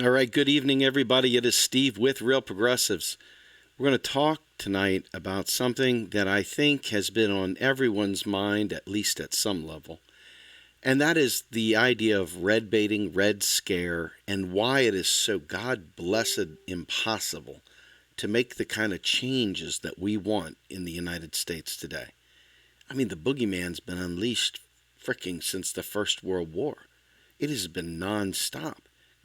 All right, good evening, everybody. It is Steve with Real Progressives. We're going to talk tonight about something that I think has been on everyone's mind, at least at some level, and that is the idea of redbaiting, Redscare, and why it is so God-blessed impossible to make the kind of changes that we want in the United States today. I mean, the boogeyman's been unleashed fricking since the First World War. It has been nonstop,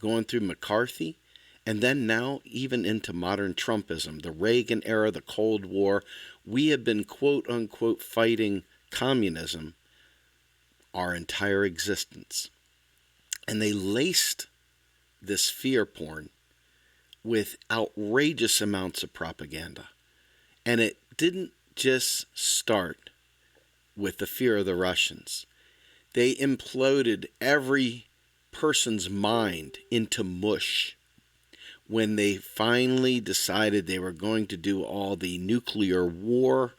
going through McCarthy, and then now even into modern Trumpism, the Reagan era, the Cold War. We have been quote-unquote fighting communism our entire existence. And they laced this fear porn with outrageous amounts of propaganda. And it didn't just start with the fear of the Russians. They imploded every person's mind into mush when they finally decided they were going to do all the nuclear war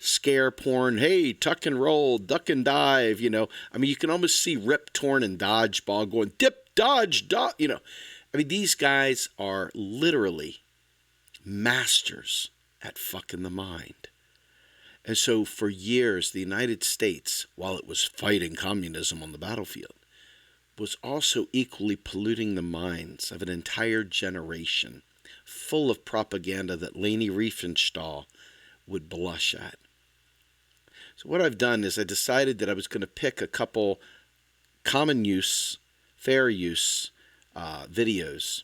scare porn. Hey, tuck and roll, duck and dive, I mean, you can almost see Rip Torn and Dodgeball going dip, dodge, I mean, these guys are literally masters at fucking the mind. And so for years, the United States, while it was fighting communism on the battlefield, was also equally polluting the minds of an entire generation full of propaganda that Leni Riefenstahl would blush at. So what I've done is I decided that I was going to pick a couple common use, fair use videos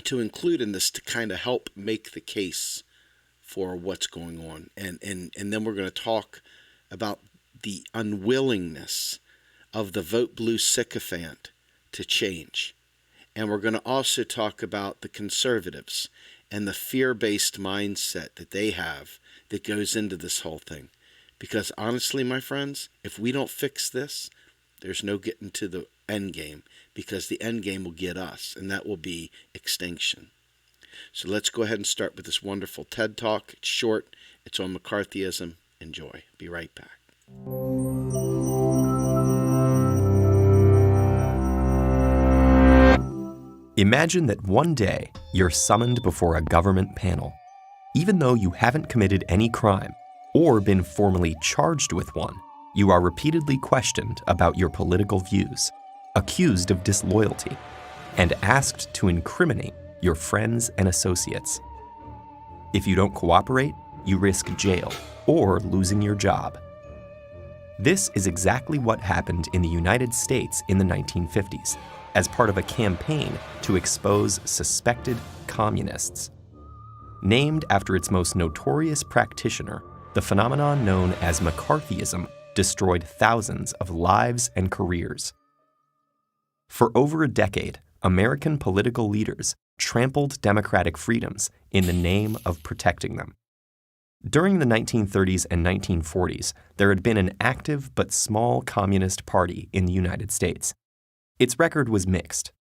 to include in this to kind of help make the case for what's going on. And then we're going to talk about the unwillingness of the vote blue sycophant to change. And we're going to also talk about the conservatives and the fear-based mindset that they have that goes into this whole thing. Because honestly, my friends, if we don't fix this, there's no getting to the end game, because the end game will get us, and that will be extinction. So let's go ahead and start with this wonderful TED Talk. It's short. It's on McCarthyism. Enjoy. Be right back. Imagine that one day you're summoned before a government panel. Even though you haven't committed any crime or been formally charged with one, you are repeatedly questioned about your political views, accused of disloyalty, and asked to incriminate your friends and associates. If you don't cooperate, you risk jail or losing your job. This is exactly what happened in the United States in the 1950s, as part of a campaign to expose suspected communists. Named after its most notorious practitioner, the phenomenon known as McCarthyism destroyed thousands of lives and careers. For over a decade, American political leaders trampled democratic freedoms in the name of protecting them. During the 1930s and 1940s, there had been an active but small communist party in the United States. Its record was mixed.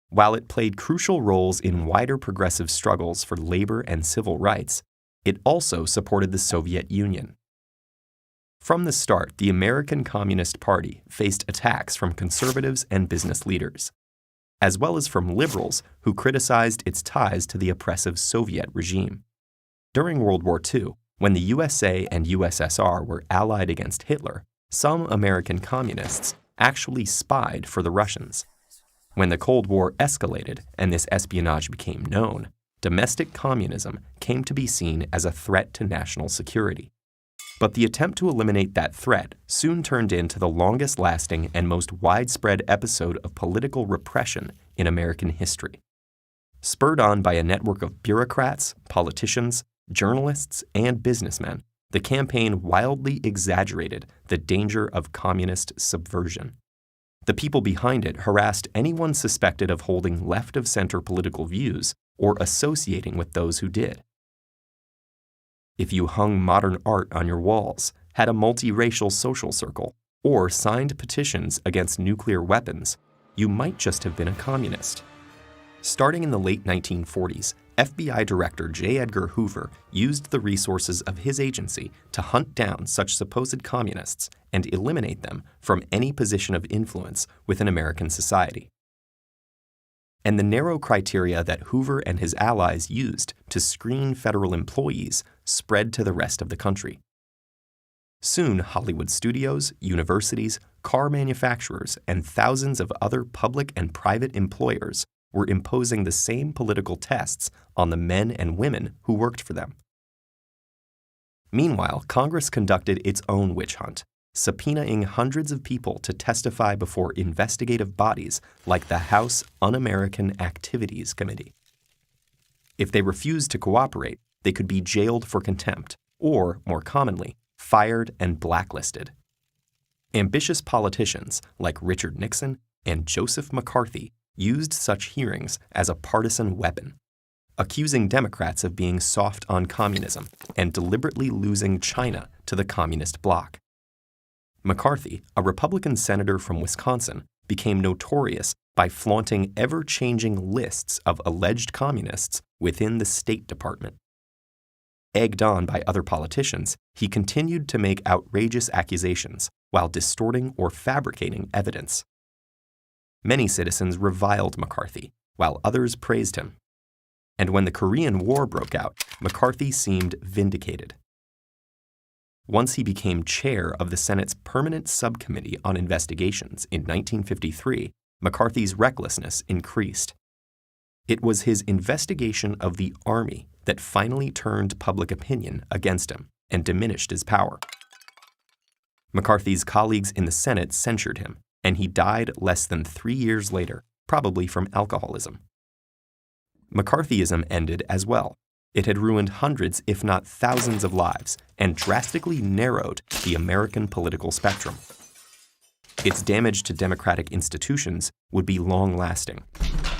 While it played crucial roles in wider progressive struggles for labor and civil rights, it also supported the Soviet Union. From the start, the American Communist Party faced attacks from conservatives and business leaders, as well as from liberals who criticized its ties to the oppressive Soviet regime. During World War II, when the USA and USSR were allied against Hitler, some American communists actually spied for the Russians. When the Cold War escalated and this espionage became known, domestic communism came to be seen as a threat to national security. But the attempt to eliminate that threat soon turned into the longest-lasting and most widespread episode of political repression in American history. Spurred on by a network of bureaucrats, politicians, journalists, and businessmen, the campaign wildly exaggerated the danger of communist subversion. The people behind it harassed anyone suspected of holding left-of-center political views or associating with those who did. If you hung modern art on your walls, had a multiracial social circle, or signed petitions against nuclear weapons, you might just have been a communist. Starting in the late 1940s, FBI Director J. Edgar Hoover used the resources of his agency to hunt down such supposed communists and eliminate them from any position of influence within American society. and the narrow criteria that Hoover and his allies used to screen federal employees spread to the rest of the country. Soon, Hollywood studios, universities, car manufacturers, and thousands of other public and private employers were imposing the same political tests on the men and women who worked for them. Meanwhile, Congress conducted its own witch hunt, subpoenaing hundreds of people to testify before investigative bodies like the House Un-American Activities Committee. If they refused to cooperate, they could be jailed for contempt, or, more commonly, fired and blacklisted. Ambitious politicians like Richard Nixon and Joseph McCarthy used such hearings as a partisan weapon, accusing Democrats of being soft on communism and deliberately losing China to the communist bloc. McCarthy, a Republican senator from Wisconsin, became notorious by flaunting ever-changing lists of alleged communists within the State Department. Egged on by other politicians, he continued to make outrageous accusations while distorting or fabricating evidence. Many citizens reviled McCarthy, while others praised him. And when the Korean War broke out, McCarthy seemed vindicated. Once he became chair of the Senate's Permanent Subcommittee on Investigations in 1953, McCarthy's recklessness increased. It was his investigation of the Army that finally turned public opinion against him and diminished his power. McCarthy's colleagues in the Senate censured him, and he died less than 3 years later, probably from alcoholism. McCarthyism ended as well. It had ruined hundreds, if not thousands, of lives and drastically narrowed the American political spectrum. Its damage to democratic institutions would be long-lasting.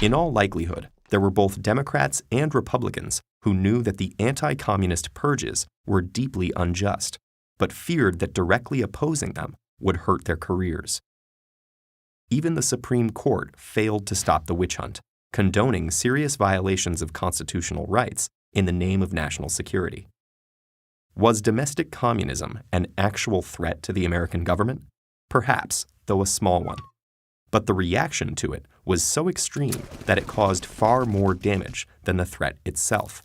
In all likelihood, there were both Democrats and Republicans who knew that the anti-communist purges were deeply unjust, but feared that directly opposing them would hurt their careers. Even the Supreme Court failed to stop the witch hunt, condoning serious violations of constitutional rights in the name of national security. Was domestic communism an actual threat to the American government? Perhaps, though a small one. But the reaction to it was so extreme that it caused far more damage than the threat itself.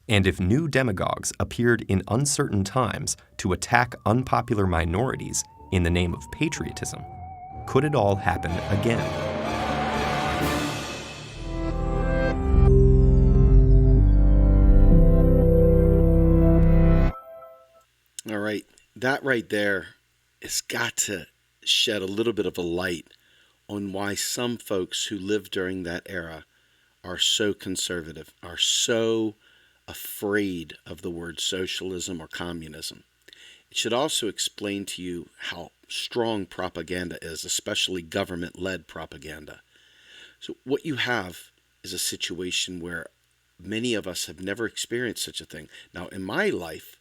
And if new demagogues appeared in uncertain times to attack unpopular minorities in the name of patriotism, could it all happen again? All right, that right there has got to shed a little bit of a light on why some folks who lived during that era are so conservative, are so afraid of the word socialism or communism. It should also explain to you how strong propaganda is, especially government-led propaganda. So what you have is a situation where many of us have never experienced such a thing. Now, in my life,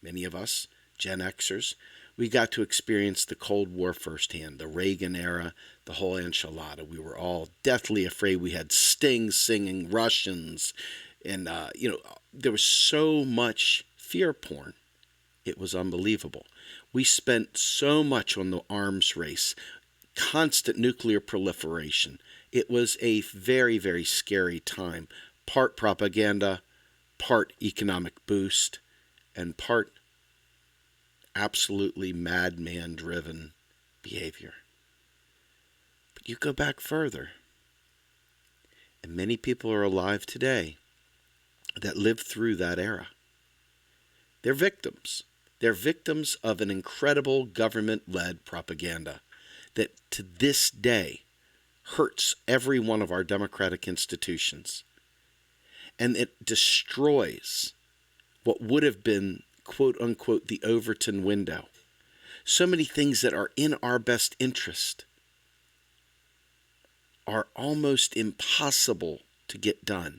many of us, Gen Xers, we got to experience the Cold War firsthand, the Reagan era, the whole enchilada. We were all deathly afraid. We had Sting singing Russians, and there was so much fear porn. It was unbelievable. We spent so much on the arms race, constant nuclear proliferation. It was a very, very scary time. Part propaganda, part economic boost, and part absolutely madman-driven behavior. But you go back further, and many people are alive today that lived through that era. They're victims. They're victims of an incredible government-led propaganda that to this day hurts every one of our democratic institutions. And it destroys what would have been, quote unquote, the Overton window. So many things that are in our best interest are almost impossible to get done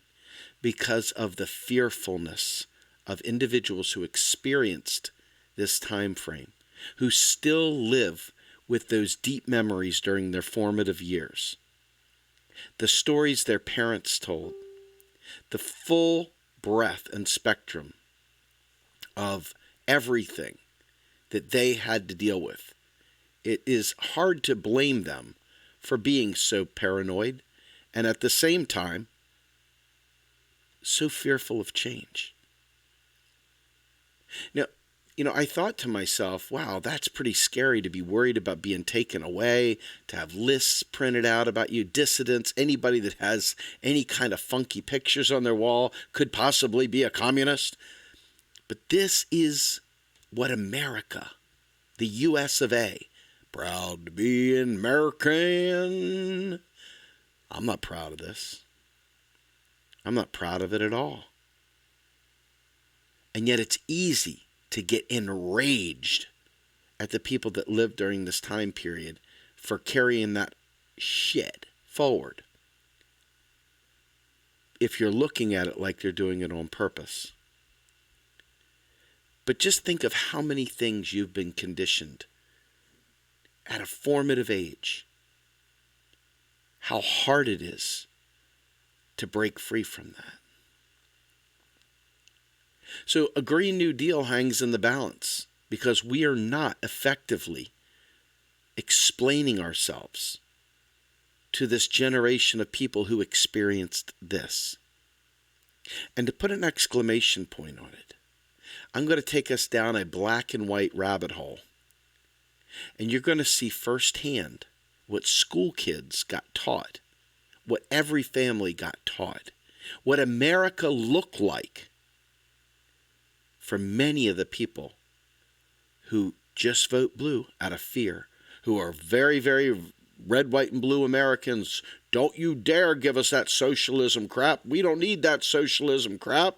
because of the fearfulness of individuals who experienced this time frame, who still live with those deep memories during their formative years. The stories their parents told, the full breadth and spectrum of everything that they had to deal with. It is hard to blame them for being so paranoid and at the same time, so fearful of change. Now, I thought to myself, wow, that's pretty scary to be worried about being taken away, to have lists printed out about you, dissidents, anybody that has any kind of funky pictures on their wall could possibly be a communist. But this is what America, the US of A, proud to be an American. I'm not proud of this. I'm not proud of it at all. And yet it's easy to get enraged at the people that lived during this time period for carrying that shit forward, if you're looking at it like they're doing it on purpose. But just think of how many things you've been conditioned at a formative age. How hard it is to break free from that. So a Green New Deal hangs in the balance because we are not effectively explaining ourselves to this generation of people who experienced this. And to put an exclamation point on it, I'm going to take us down a black and white rabbit hole. And you're going to see firsthand what school kids got taught, what every family got taught, what America looked like for many of the people who just vote blue out of fear, who are very, very red, white, and blue Americans. Don't you dare give us that socialism crap. We don't need that socialism crap.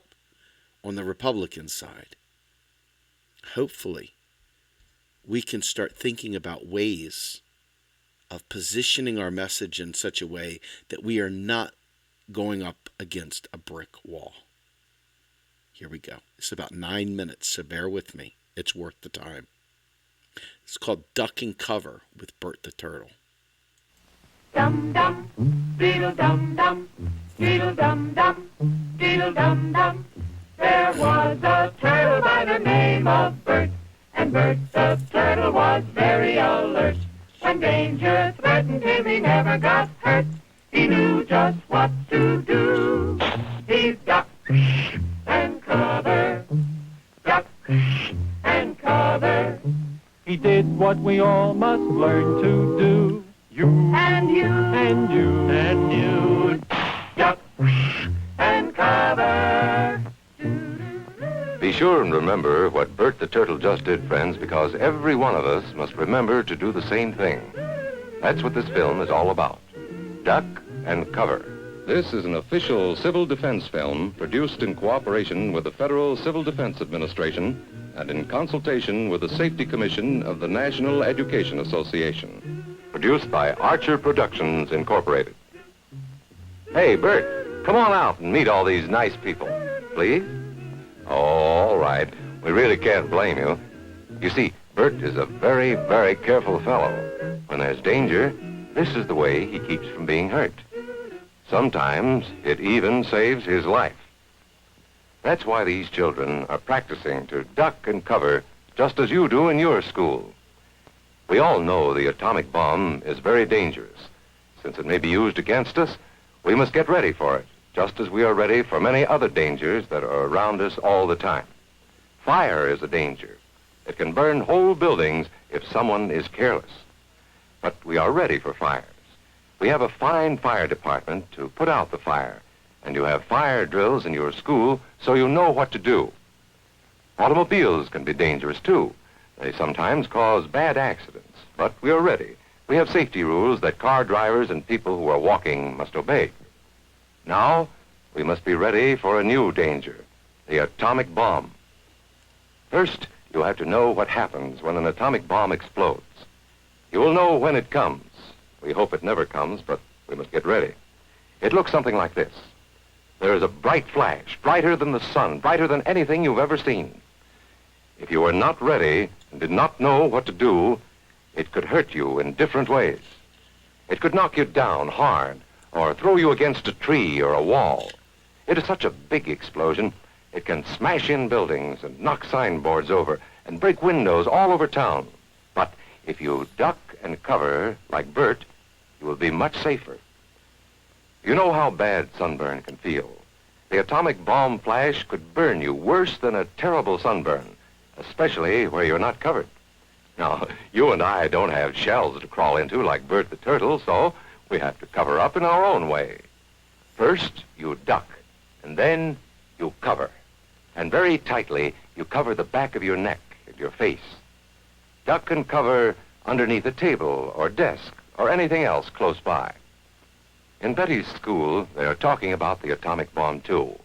On the Republican side, hopefully, we can start thinking about ways of positioning our message in such a way that we are not going up against a brick wall. Here we go. It's about 9 minutes, so bear with me. It's worth the time. It's called Duck and Cover with Bert the Turtle. Dum dum, diddle dum dum, diddle dum dum, diddle dum dum. There was a turtle by the name of Bert, and Bert the turtle was very alert. When danger threatened him, he never got hurt. He knew just what to do. He ducked and cover, duck and cover. He did what we all must learn to do. You and you and you and you, duck and cover. Be sure and remember what Bert the Turtle just did, friends, because every one of us must remember to do the same thing. That's what this film is all about. Duck and cover. This is an official civil defense film produced in cooperation with the Federal Civil Defense Administration and in consultation with the Safety Commission of the National Education Association. Produced by Archer Productions, Incorporated. Hey, Bert, come on out and meet all these nice people, please. Oh, all right. We really can't blame you. You see, Bert is a very, very careful fellow. When there's danger, this is the way he keeps from being hurt. Sometimes it even saves his life. That's why these children are practicing to duck and cover just as you do in your school. We all know the atomic bomb is very dangerous. Since it may be used against us, we must get ready for it, just as we are ready for many other dangers that are around us all the time. Fire is a danger. It can burn whole buildings if someone is careless. But we are ready for fires. We have a fine fire department to put out the fire, and you have fire drills in your school so you know what to do. Automobiles can be dangerous, too. They sometimes cause bad accidents, but we are ready. We have safety rules that car drivers and people who are walking must obey. Now, we must be ready for a new danger, the atomic bomb. First, you have to know what happens when an atomic bomb explodes. You will know when it comes. We hope it never comes, but we must get ready. It looks something like this. There is a bright flash, brighter than the sun, brighter than anything you've ever seen. If you are not ready and did not know what to do, it could hurt you in different ways. It could knock you down hard or throw you against a tree or a wall. It is such a big explosion, it can smash in buildings and knock signboards over and break windows all over town. But if you duck and cover like Bert, you will be much safer. You know how bad sunburn can feel. The atomic bomb flash could burn you worse than a terrible sunburn, especially where you're not covered. Now, you and I don't have shells to crawl into like Bert the Turtle, so we have to cover up in our own way. First, you duck, and then you cover. And very tightly, you cover the back of your neck and your face. Duck and cover underneath a table or desk or anything else close by. In Betty's school, they are talking about the atomic bomb, too.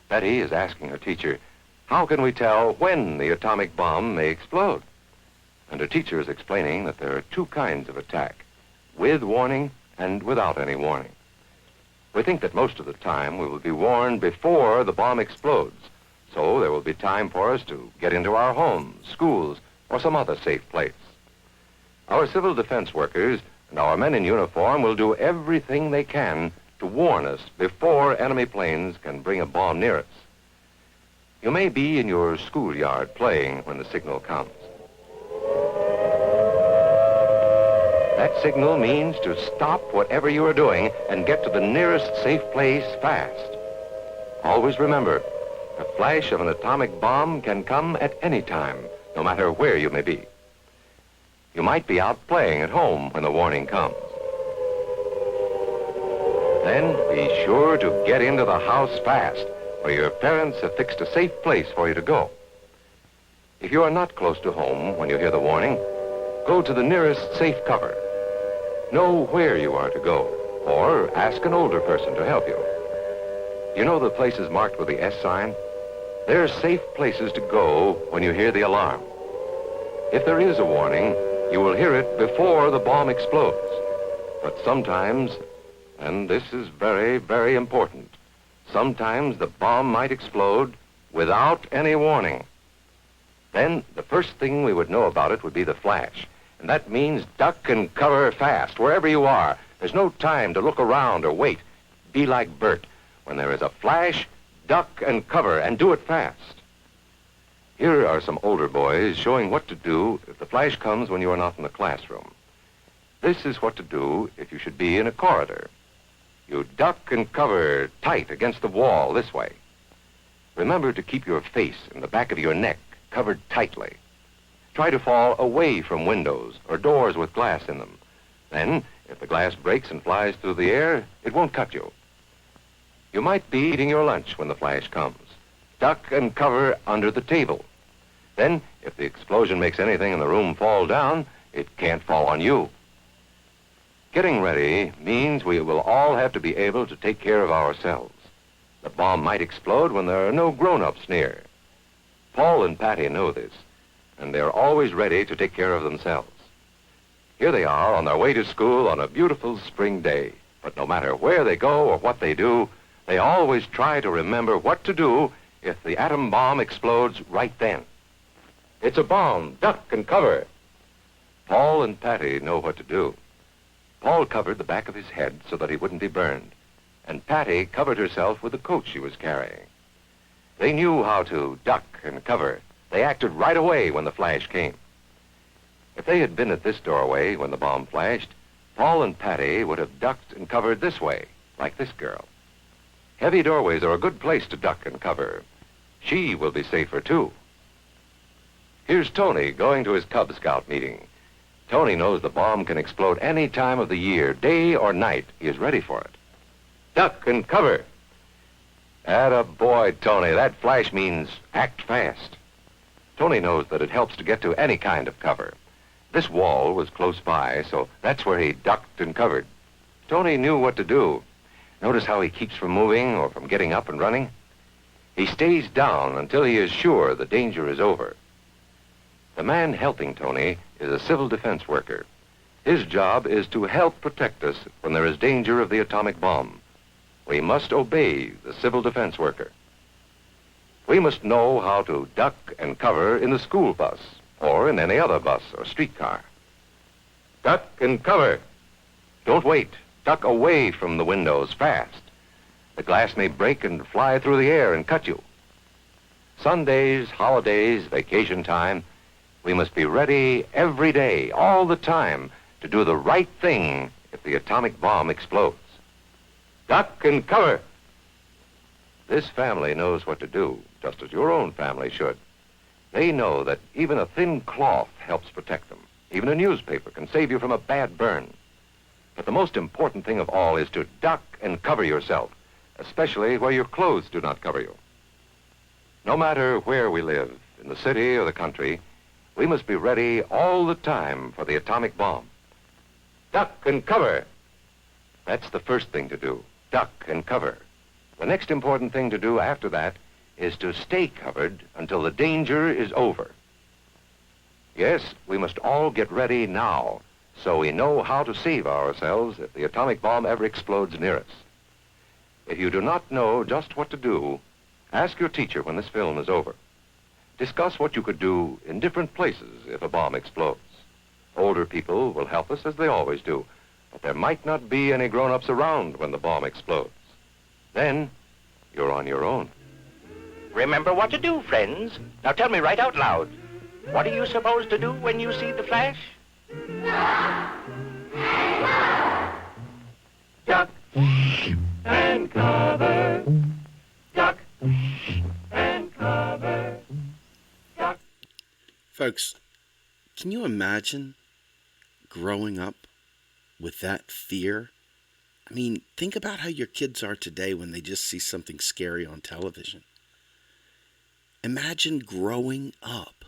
Betty is asking her teacher, how can we tell when the atomic bomb may explode? And her teacher is explaining that there are two kinds of attack, with warning and without any warning. We think that most of the time we will be warned before the bomb explodes, so there will be time for us to get into our homes, schools, or some other safe place. Our civil defense workers and our men in uniform will do everything they can to warn us before enemy planes can bring a bomb near us. You may be in your schoolyard playing when the signal comes. That signal means to stop whatever you are doing and get to the nearest safe place fast. Always remember, the flash of an atomic bomb can come at any time, no matter where you may be. You might be out playing at home when the warning comes. Then be sure to get into the house fast, where your parents have fixed a safe place for you to go. If you are not close to home when you hear the warning, go to the nearest safe cover. Know where you are to go, or ask an older person to help you. You know the places marked with the S sign? They're safe places to go when you hear the alarm. If there is a warning, you will hear it before the bomb explodes. But sometimes, and this is very, very important, sometimes the bomb might explode without any warning. Then the first thing we would know about it would be the flash. And that means duck and cover fast, wherever you are. There's no time to look around or wait. Be like Bert. When there is a flash, duck and cover, and do it fast. Here are some older boys showing what to do if the flash comes when you are not in the classroom. This is what to do if you should be in a corridor. You duck and cover tight against the wall this way. Remember to keep your face and the back of your neck covered tightly. Try to fall away from windows or doors with glass in them. Then, if the glass breaks and flies through the air, it won't cut you. You might be eating your lunch when the flash comes. Duck and cover under the table. Then, if the explosion makes anything in the room fall down, it can't fall on you. Getting ready means we will all have to be able to take care of ourselves. The bomb might explode when there are no grown-ups near. Paul and Patty know this, and they're always ready to take care of themselves. Here they are on their way to school on a beautiful spring day. But no matter where they go or what they do, they always try to remember what to do if the atom bomb explodes right then. It's a bomb. Duck and cover. Paul and Patty know what to do. Paul covered the back of his head so that he wouldn't be burned, and Patty covered herself with the coat she was carrying. They knew how to duck and cover. They acted right away when the flash came. If they had been at this doorway when the bomb flashed, Paul and Patty would have ducked and covered this way, like this girl. Heavy doorways are a good place to duck and cover. She will be safer, too. Here's Tony going to his Cub Scout meeting. Tony knows the bomb can explode any time of the year, day or night. He is ready for it. Duck and cover. Attaboy, Tony. That flash means act fast. Tony knows that it helps to get to any kind of cover. This wall was close by, so that's where he ducked and covered. Tony knew what to do. Notice how he keeps from moving or from getting up and running? He stays down until he is sure the danger is over. The man helping Tony is a civil defense worker. His job is to help protect us when there is danger of the atomic bomb. We must obey the civil defense worker. We must know how to duck and cover in the school bus or in any other bus or streetcar. Duck and cover. Don't wait. Duck away from the windows fast. The glass may break and fly through the air and cut you. Sundays, holidays, vacation time, we must be ready every day, all the time, to do the right thing if the atomic bomb explodes. Duck and cover. This family knows what to do, just as your own family should. They know that even a thin cloth helps protect them. Even a newspaper can save you from a bad burn. But the most important thing of all is to duck and cover yourself, especially where your clothes do not cover you. No matter where we live, in the city or the country, we must be ready all the time for the atomic bomb. Duck and cover. That's the first thing to do, duck and cover. The next important thing to do after that is to stay covered until the danger is over. Yes, we must all get ready now so we know how to save ourselves if the atomic bomb ever explodes near us. If you do not know just what to do, ask your teacher when this film is over. Discuss what you could do in different places if a bomb explodes. Older people will help us as they always do, but there might not be any grown-ups around when the bomb explodes. Then, you're on your own. Remember what to do, friends. Now tell me right out loud. What are you supposed to do when you see the flash? Duck and cover. Duck and cover. Duck. Folks, can you imagine growing up with that fear? I mean, think about how your kids are today when they just see something scary on television. Imagine growing up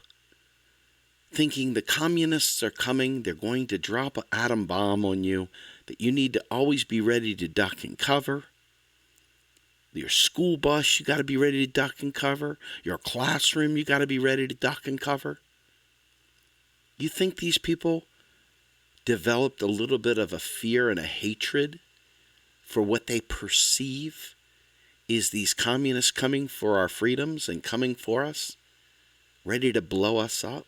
thinking the communists are coming, they're going to drop an atom bomb on you, that you need to always be ready to duck and cover. Your school bus, you got to be ready to duck and cover. Your classroom, you got to be ready to duck and cover. You think these people developed a little bit of a fear and a hatred for what they perceive is these communists coming for our freedoms and coming for us, ready to blow us up?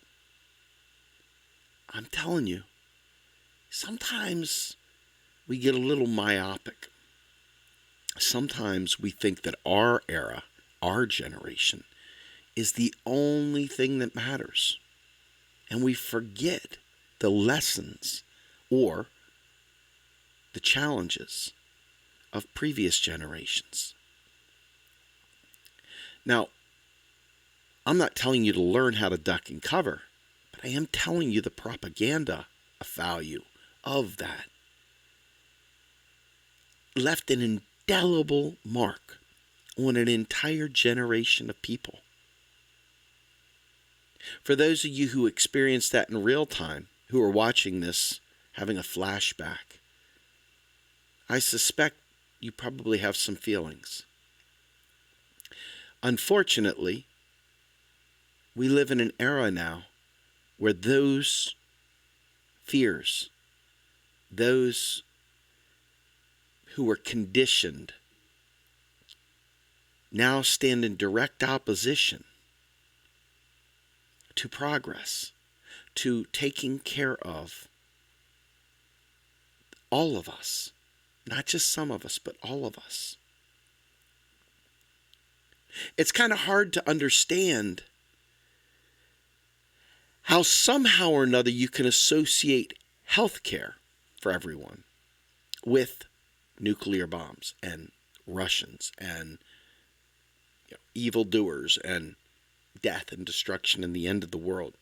I'm telling you, sometimes we get a little myopic. Sometimes we think that our era, our generation, is the only thing that matters. And we forget the lessons or the challenges of previous generations. Now, I'm not telling you to learn how to duck and cover, but I am telling you the propaganda value of that left an indelible mark on an entire generation of people. For those of you who experienced that in real time, who are watching this, having a flashback, I suspect you probably have some feelings. Unfortunately, we live in an era now where those fears, those who were conditioned, now stand in direct opposition to progress, to taking care of all of us, not just some of us, but all of us. It's kind of hard to understand how somehow or another you can associate health care for everyone with nuclear bombs and Russians and evildoers and death and destruction and the end of the world.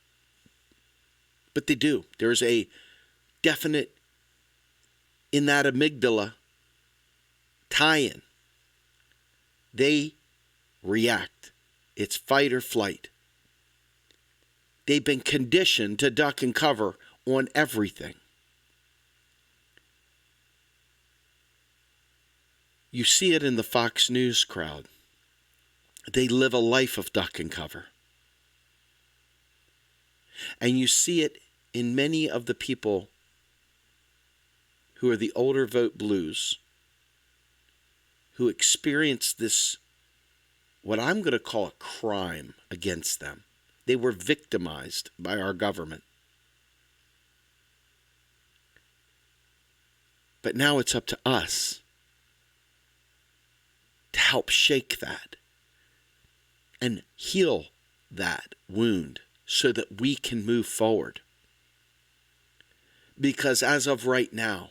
But they do. There's a definite, in that amygdala, tie-in. They react. It's fight or flight. They've been conditioned to duck and cover on everything. You see it in the Fox News crowd. They live a life of duck and cover. And you see it in many of the people who are the older vote blues, who experience this, what I'm going to call a crime against them. They were victimized by our government. But now it's up to us to help shake that and heal that wound so that we can move forward. Because as of right now,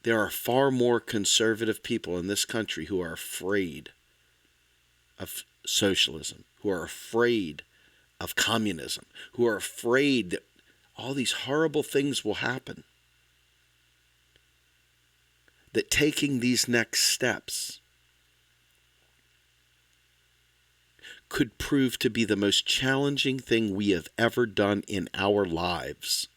There are far more conservative people in this country who are afraid of socialism, who are afraid of communism, who are afraid that all these horrible things will happen. That taking these next steps could prove to be the most challenging thing we have ever done in our lives.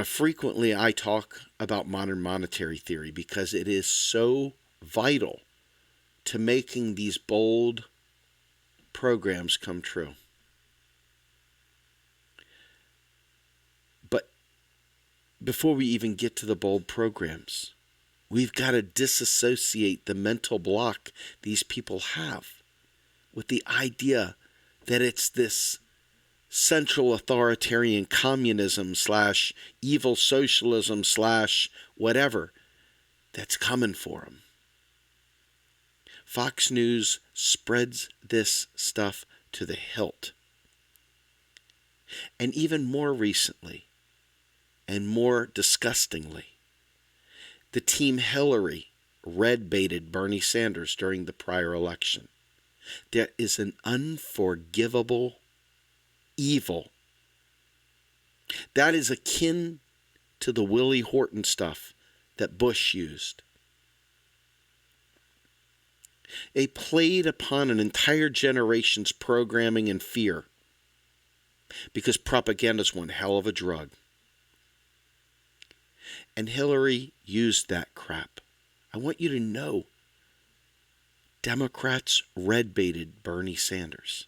Frequently I talk about modern monetary theory because it is so vital to making these bold programs come true. But before we even get to the bold programs, we've got to disassociate the mental block these people have with the idea that it's this central authoritarian communism / evil socialism / whatever that's coming for them. Fox News spreads this stuff to the hilt. And even more recently, and more disgustingly, the Team Hillary red-baited Bernie Sanders during the prior election. There is an unforgivable evil. That is akin to the Willie Horton stuff that Bush used. They played upon an entire generation's programming and fear because propaganda is one hell of a drug. And Hillary used that crap. I want you to know, Democrats red-baited Bernie Sanders.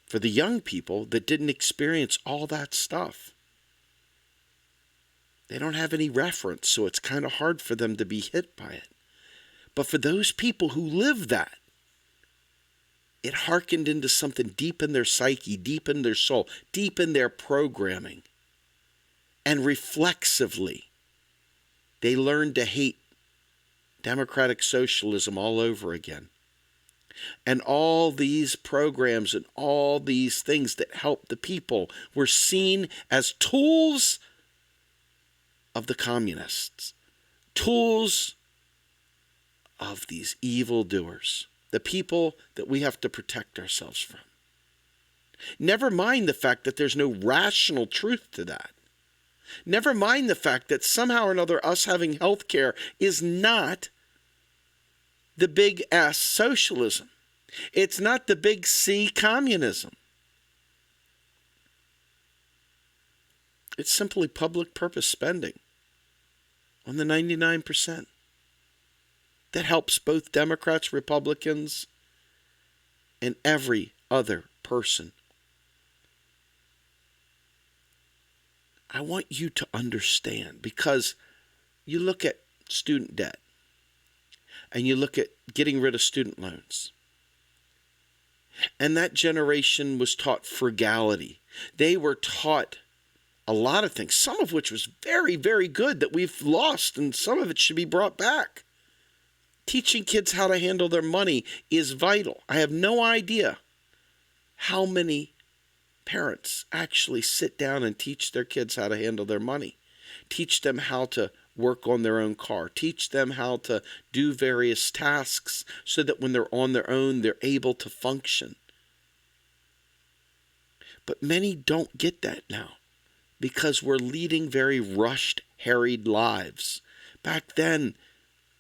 For the young people that didn't experience all that stuff, they don't have any reference, so it's kind of hard for them to be hit by it. But for those people who live that, it hearkened into something deep in their psyche, deep in their soul, deep in their programming. And reflexively, they learned to hate democratic socialism all over again. And all these programs and all these things that help the people were seen as tools of the communists, tools of these evildoers, the people that we have to protect ourselves from. Never mind the fact that there's no rational truth to that. Never mind the fact that somehow or another us having health care is not the big S socialism. It's not the big C communism. It's simply public purpose spending on the 99%. That helps both Democrats, Republicans, and every other person. I want you to understand, because you look at student debt and you look at getting rid of student loans. And that generation was taught frugality. They were taught a lot of things, some of which was very, very good that we've lost, and some of it should be brought back. Teaching kids how to handle their money is vital. I have no idea how many parents actually sit down and teach their kids how to handle their money. Teach them how to work on their own car. Teach them how to do various tasks so that when they're on their own, they're able to function. But many don't get that now because we're leading very rushed, harried lives. Back then,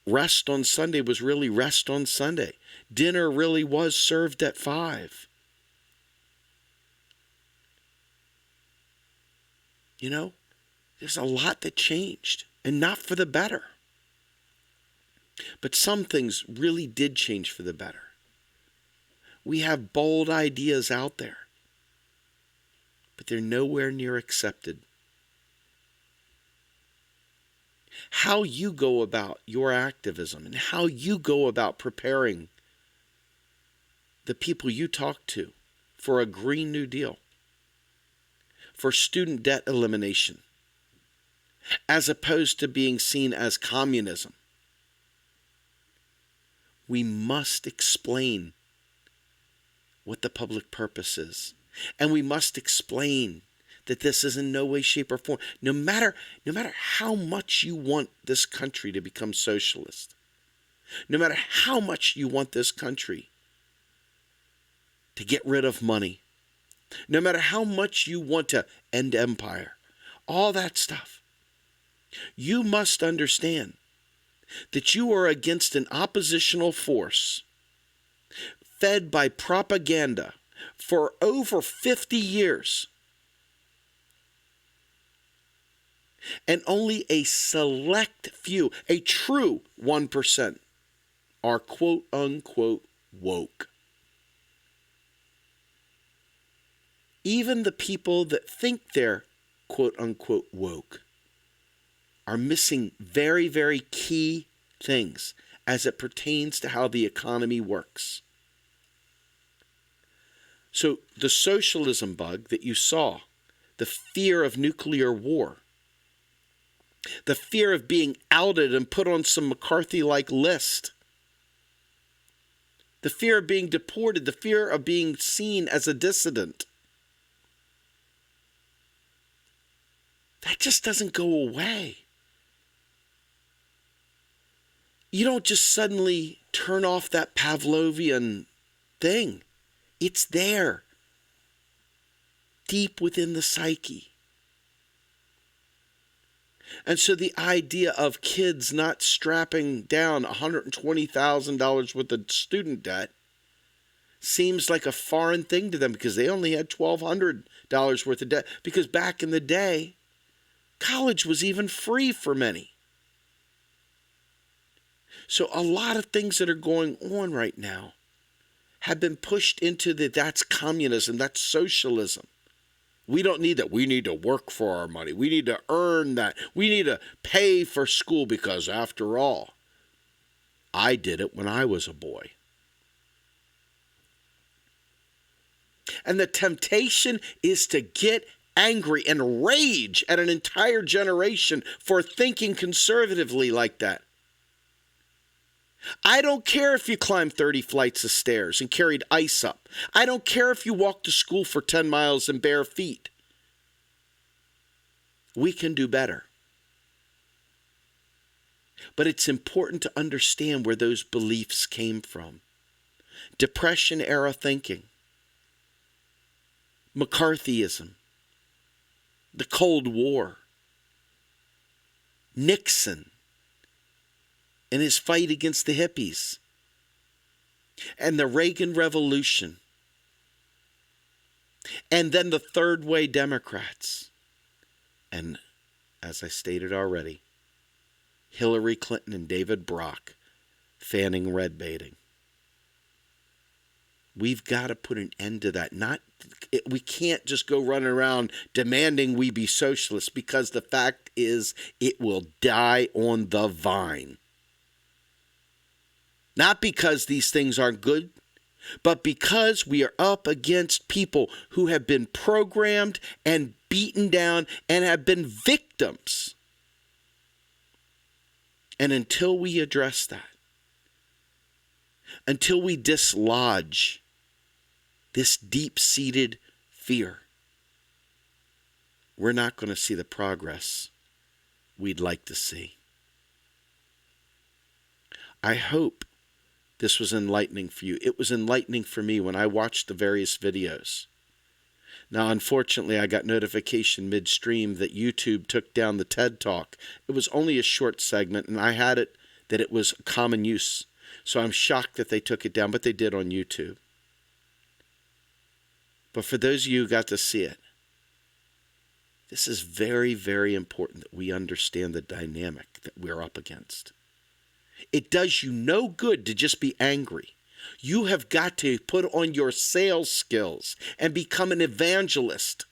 rest on Sunday was really rest on Sunday. Dinner really was served at 5. You know, there's a lot that changed, and not for the better. But some things really did change for the better. We have bold ideas out there, but they're nowhere near accepted. How you go about your activism and how you go about preparing the people you talk to for a Green New Deal, for student debt elimination, as opposed to being seen as communism. We must explain what the public purpose is. And we must explain that this is in no way, shape, or form. No matter how much you want this country to become socialist, no matter how much you want this country to get rid of money, no matter how much you want to end empire, all that stuff, you must understand that you are against an oppositional force fed by propaganda for over 50 years. And only a select few, a true 1%, are quote unquote woke. Even the people that think they're quote unquote woke are missing very, very key things as it pertains to how the economy works. So the socialism bug that you saw, the fear of nuclear war, the fear of being outed and put on some McCarthy-like list, the fear of being deported, the fear of being seen as a dissident, that just doesn't go away. You don't just suddenly turn off that Pavlovian thing. It's there, deep within the psyche. And so the idea of kids not strapping down $120,000 worth of student debt seems like a foreign thing to them because they only had $1,200 worth of debt. Because back in the day, college was even free for many. So a lot of things that are going on right now have been pushed into that's communism, that's socialism. We don't need that. We need to work for our money. We need to earn that. We need to pay for school because, after all, I did it when I was a boy. And the temptation is to get angry and rage at an entire generation for thinking conservatively like that. I don't care if you climbed 30 flights of stairs and carried ice up. I don't care if you walked to school for 10 miles in bare feet. We can do better. But it's important to understand where those beliefs came from. Depression era thinking, McCarthyism, the Cold War, Nixon, and his fight against the hippies, and the Reagan Revolution, and then the third way Democrats, and as I stated already, Hillary Clinton and David Brock fanning redbaiting. We've got to put an end to that. We can't just go running around demanding we be socialists, because the fact is it will die on the vine. Not because these things aren't good, but because we are up against people who have been programmed and beaten down and have been victims. And until we address that, until we dislodge this deep-seated fear, we're not going to see the progress we'd like to see. I hope this was enlightening for you. It was enlightening for me when I watched the various videos. Now, unfortunately, I got notification midstream that YouTube took down the TED Talk. It was only a short segment, and I had it that it was common use. So I'm shocked that they took it down, but they did on YouTube. But for those of you who got to see it, this is very, very important that we understand the dynamic that we're up against. It does you no good to just be angry. You have got to put on your sales skills and become an evangelist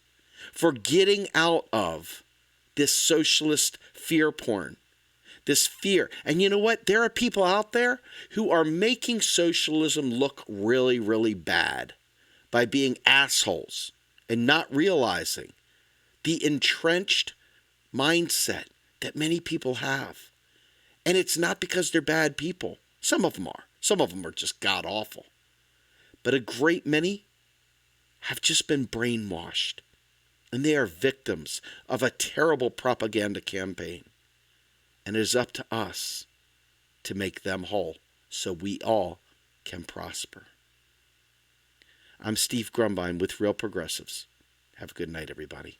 for getting out of this socialist fear porn, this fear. And you know what? There are people out there who are making socialism look really, really bad by being assholes and not realizing the entrenched mindset that many people have. And it's not because they're bad people. Some of them are. Some of them are just god-awful. But a great many have just been brainwashed. And they are victims of a terrible propaganda campaign. And it is up to us to make them whole so we all can prosper. I'm Steve Grumbine with Real Progressives. Have a good night, everybody.